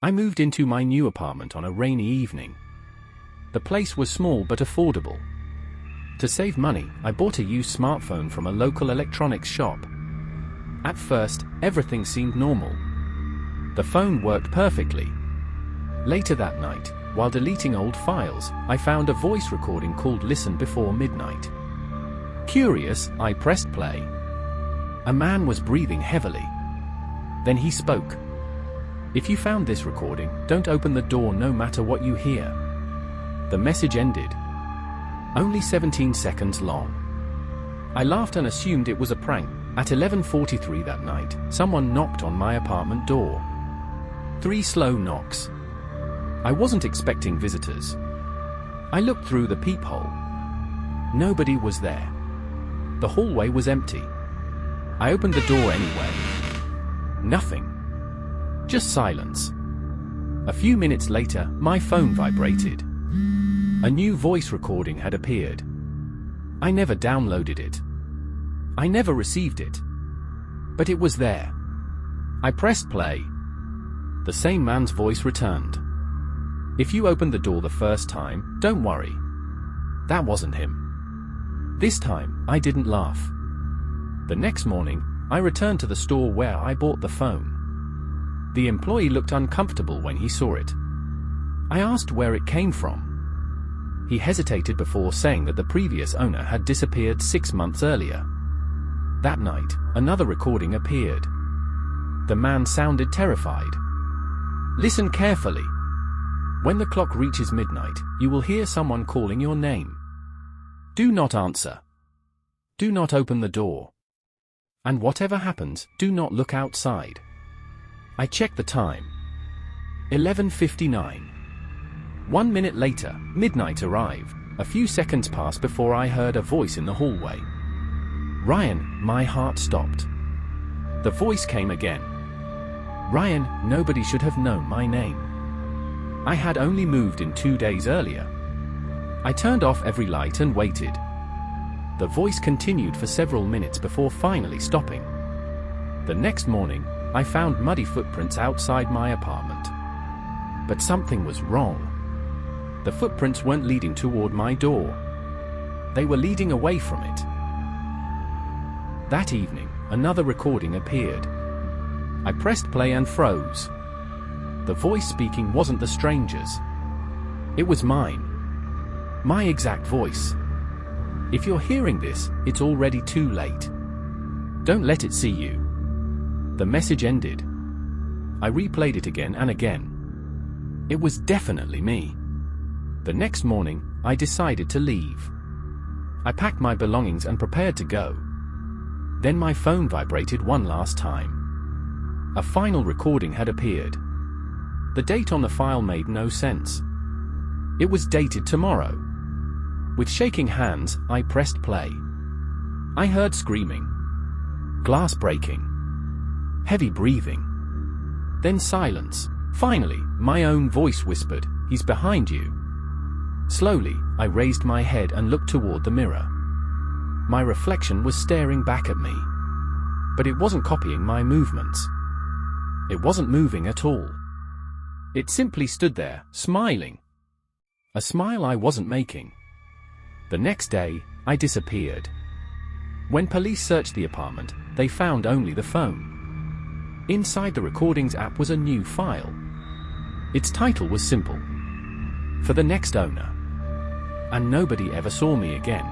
I moved into my new apartment on a rainy evening. The place was small but affordable. To save money, I bought a used smartphone from a local electronics shop. At first, everything seemed normal. The phone worked perfectly. Later that night, while deleting old files, I found a voice recording called "Listen Before Midnight." Curious, I pressed play. A man was breathing heavily. Then he spoke. "If you found this recording, don't open the door no matter what you hear." The message ended. Only 17 seconds long. I laughed and assumed it was a prank. At 11:43 that night, someone knocked on my apartment door. 3 slow knocks. I wasn't expecting visitors. I looked through the peephole. Nobody was there. The hallway was empty. I opened the door anyway. Nothing. Just silence. A few minutes later, my phone vibrated. A new voice recording had appeared. I never downloaded it. I never received it. But it was there. I pressed play. The same man's voice returned. "If you opened the door the first time, don't worry. That wasn't him." This time, I didn't laugh. The next morning, I returned to the store where I bought the phone. The employee looked uncomfortable when he saw it. I asked where it came from. He hesitated before saying that the previous owner had disappeared 6 months earlier. That night, another recording appeared. The man sounded terrified. "Listen carefully. When the clock reaches midnight, you will hear someone calling your name. Do not answer. Do not open the door. And whatever happens, do not look outside." I checked the time. 11:59. 1 minute later, midnight arrived. A few seconds passed before I heard a voice in the hallway. "Ryan," my heart stopped. The voice came again. "Ryan, nobody should have known my name. I had only moved in 2 days earlier." I turned off every light and waited. The voice continued for several minutes before finally stopping. The next morning, I found muddy footprints outside my apartment. But something was wrong. The footprints weren't leading toward my door. They were leading away from it. That evening, another recording appeared. I pressed play and froze. The voice speaking wasn't the stranger's. It was mine. My exact voice. If you're hearing this, it's already too late. Don't let it see you. The message ended. I replayed it again and again. It was definitely me. The next morning, I decided to leave. I packed my belongings and prepared to go. Then my phone vibrated one last time. A final recording had appeared. The date on the file made no sense. It was dated tomorrow. With shaking hands, I pressed play. I heard screaming, glass breaking, heavy breathing, then silence. Finally, my own voice whispered, "He's behind you." Slowly, I raised my head and looked toward the mirror. My reflection was staring back at me. But it wasn't copying my movements. It wasn't moving at all. It simply stood there, smiling. A smile I wasn't making. The next day, I disappeared. When police searched the apartment, they found only the phone. Inside the recordings app was a new file. Its title was simple: "For the next owner." And nobody ever saw me again.